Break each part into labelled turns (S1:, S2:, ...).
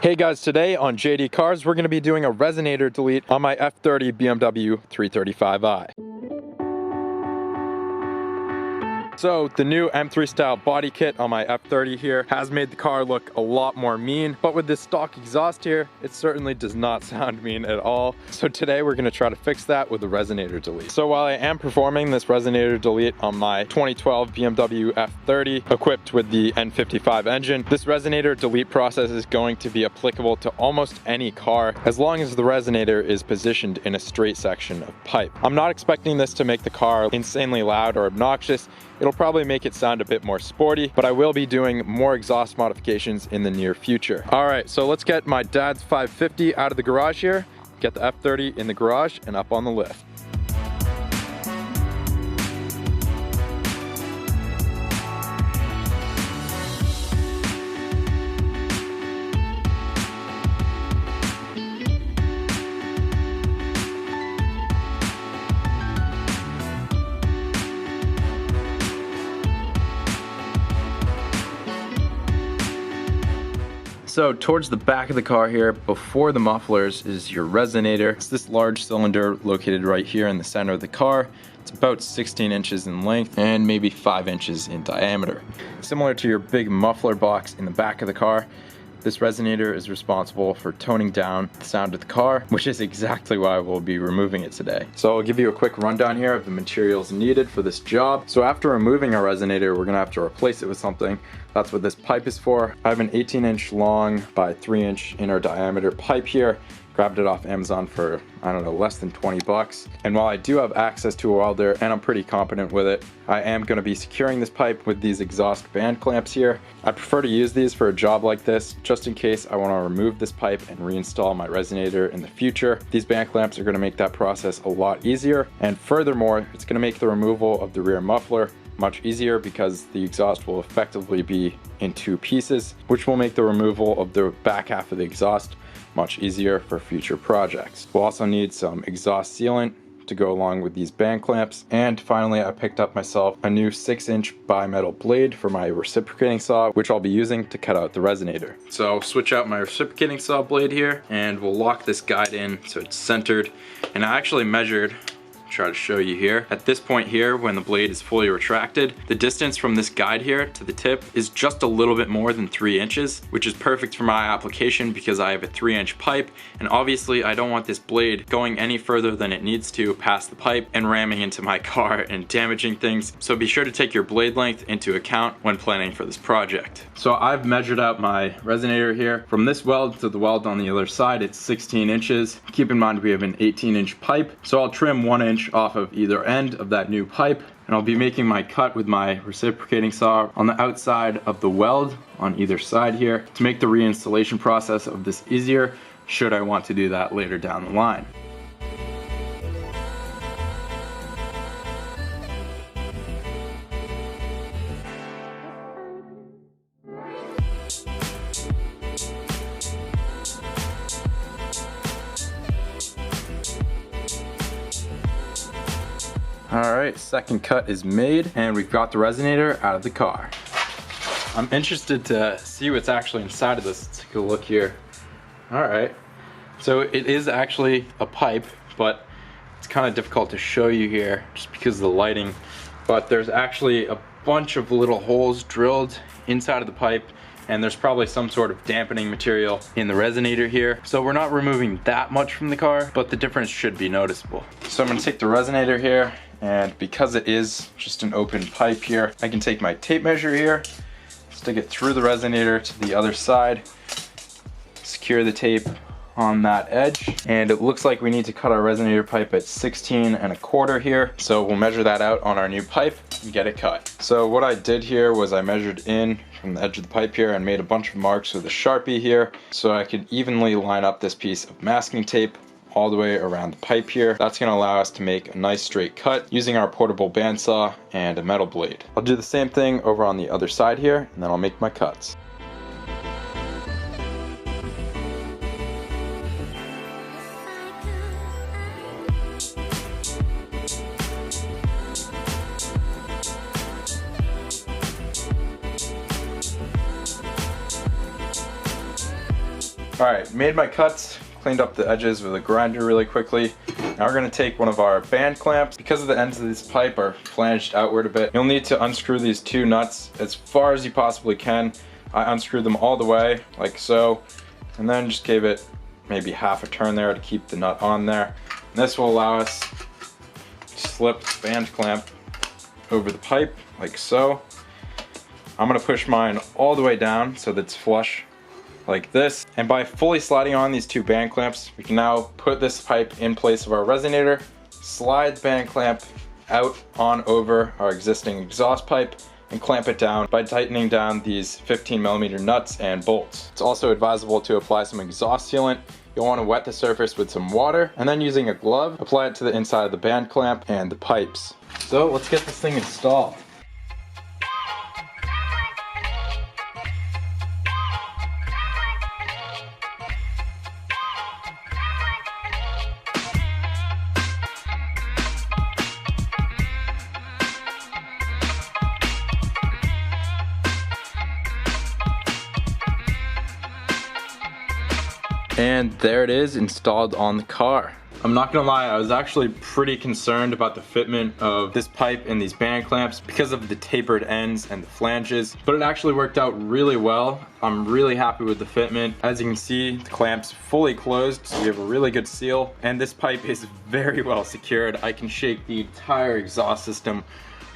S1: Hey guys, today on JD Cars, we're going to be doing a Resonator delete on my F30 BMW 335i. So the new M3 style body kit on my F30 here has made the car look a lot more mean, but with this stock exhaust here, it certainly does not sound mean at all. So today we're gonna try to fix that with the Resonator delete. So while I am performing this Resonator delete on my 2012 BMW F30 equipped with the N55 engine, this Resonator delete process is going to be applicable to almost any car as long as the Resonator is positioned in a straight section of pipe. I'm not expecting this to make the car insanely loud or obnoxious. It'll probably make it sound a bit more sporty, but I will be doing more exhaust modifications in the near future. All right, so let's get my dad's 550 out of the garage here, get the F30 in the garage and up on the lift. So towards the back of the car here, before the mufflers, is your Resonator. It's this large cylinder located right here in the center of the car. It's about 16 inches in length and maybe 5 inches in diameter. Similar to your big muffler box in the back of the car, this Resonator is responsible for toning down the sound of the car, which is exactly why we'll be removing it today. So I'll give you a quick rundown here of the materials needed for this job. So after removing our Resonator, we're gonna have to replace it with something. That's what this pipe is for. I have an 18-inch long by 3-inch inner diameter pipe here. Grabbed it off Amazon for, I don't know, less than 20 bucks. And while I do have access to a welder and I'm pretty competent with it, I am gonna be securing this pipe with these exhaust band clamps here. I prefer to use these for a job like this, just in case I wanna remove this pipe and reinstall my Resonator in the future. These band clamps are gonna make that process a lot easier. And furthermore, it's gonna make the removal of the rear muffler much easier because the exhaust will effectively be in two pieces, which will make the removal of the back half of the exhaust much easier for future projects. We'll also need some exhaust sealant to go along with these band clamps. And finally, I picked up myself a new 6-inch bimetal blade for my reciprocating saw, which I'll be using to cut out the Resonator. So I'll switch out my reciprocating saw blade here and we'll lock this guide in so it's centered. And I actually measured, try to show you here. At this point here, when the blade is fully retracted, the distance from this guide here to the tip is just a little bit more than 3 inches, which is perfect for my application because I have a 3-inch pipe, and obviously I don't want this blade going any further than it needs to past the pipe and ramming into my car and damaging things. So be sure to take your blade length into account when planning for this project. So I've measured out my Resonator here. From this weld to the weld on the other side, it's 16 inches. Keep in mind we have an 18-inch pipe, so I'll trim 1 inch off of either end of that new pipe, and I'll be making my cut with my reciprocating saw on the outside of the weld on either side here to make the reinstallation process of this easier should I want to do that later down the line. Alright, second cut is made and we've got the Resonator out of the car. I'm interested to see what's actually inside of this. Let's take a look here. Alright, so it is actually a pipe, but it's kind of difficult to show you here just because of the lighting. But there's actually a bunch of little holes drilled inside of the pipe, and there's probably some sort of dampening material in the Resonator here. So we're not removing that much from the car, but the difference should be noticeable. So I'm gonna take the Resonator here, and because it is just an open pipe here, I can take my tape measure here, stick it through the Resonator to the other side, secure the tape on that edge, and it looks like we need to cut our Resonator pipe at 16 1/4 here. So we'll measure that out on our new pipe and get it cut. So what I did here was I measured in from the edge of the pipe here and made a bunch of marks with a Sharpie here so I could evenly line up this piece of masking tape all the way around the pipe here. That's going to allow us to make a nice straight cut using our portable bandsaw and a metal blade. I'll do the same thing over on the other side here, and then I'll make my cuts. Alright, made my cuts, cleaned up the edges with a grinder really quickly. Now we're going to take one of our band clamps. Because of the ends of this pipe are flanged outward a bit, you'll need to unscrew these two nuts as far as you possibly can. I unscrewed them all the way, like so, and then just gave it maybe half a turn there to keep the nut on there. And this will allow us to slip the band clamp over the pipe, like so. I'm going to push mine all the way down so that it's flush like this. And by fully sliding on these two band clamps, we can now put this pipe in place of our resonator, slide the band clamp out on over our existing exhaust pipe, and clamp it down by tightening down these 15mm nuts and bolts. It's also advisable to apply some exhaust sealant. You'll want to wet the surface with some water, and then using a glove, apply it to the inside of the band clamp and the pipes. So let's get this thing installed. And there it is, installed on the car. I'm not gonna lie, I was actually pretty concerned about the fitment of this pipe and these band clamps because of the tapered ends and the flanges, but it actually worked out really well. I'm really happy with the fitment. As you can see, the clamp's fully closed, so we have a really good seal, and this pipe is very well secured. I can shake the entire exhaust system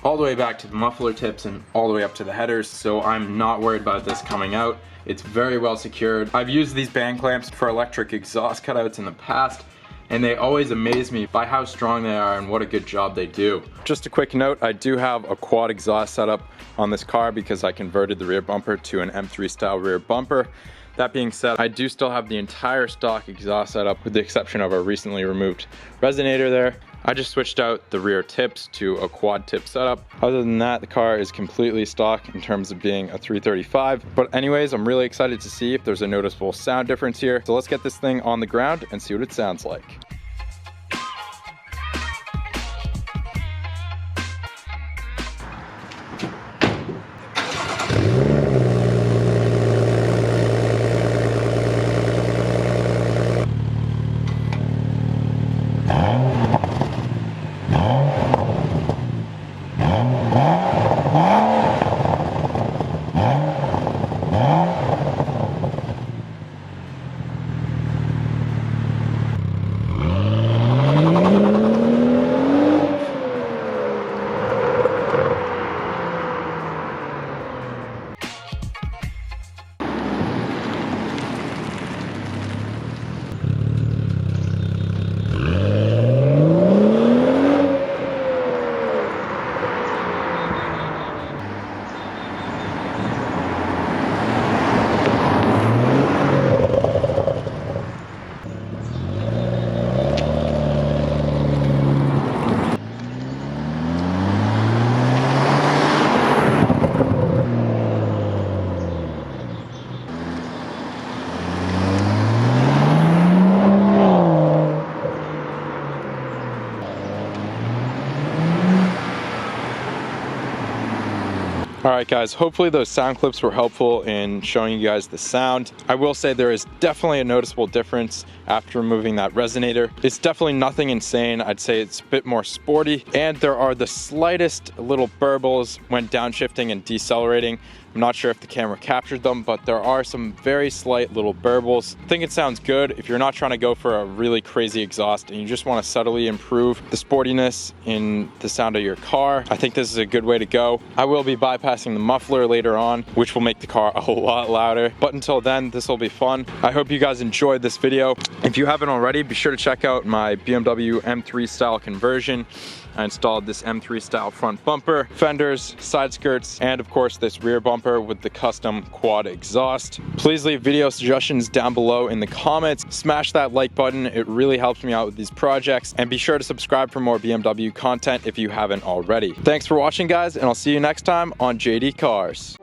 S1: all the way back to the muffler tips and all the way up to the headers, so I'm not worried about this coming out. It's very well secured. I've used these band clamps for electric exhaust cutouts in the past, and they always amaze me by how strong they are and what a good job they do. Just a quick note, I do have a quad exhaust setup on this car because I converted the rear bumper to an M3 style rear bumper. That being said, I do still have the entire stock exhaust setup with the exception of a recently removed resonator there. I just switched out the rear tips to a quad tip setup. Other than that, the car is completely stock in terms of being a 335. But anyways, I'm really excited to see if there's a noticeable sound difference here. So let's get this thing on the ground and see what it sounds like. Alright guys, hopefully those sound clips were helpful in showing you guys the sound. I will say there is definitely a noticeable difference after removing that resonator. It's definitely nothing insane. I'd say it's a bit more sporty, and there are the slightest little burbles when downshifting and decelerating. I'm not sure if the camera captured them, but there are some very slight little burbles. I think it sounds good if you're not trying to go for a really crazy exhaust and you just want to subtly improve the sportiness in the sound of your car. I think this is a good way to go. I will be bypassing the muffler later on, which will make the car a whole lot louder. But until then, this will be fun. I hope you guys enjoyed this video. If you haven't already, be sure to check out my BMW M3 style conversion. I installed this M3 style front bumper, fenders, side skirts, and of course this rear bumper with the custom quad exhaust. Please leave video suggestions down below in the comments. Smash that like button, it really helps me out with these projects. And be sure to subscribe for more BMW content if you haven't already. Thanks for watching guys, and I'll see you next time on JD Cars.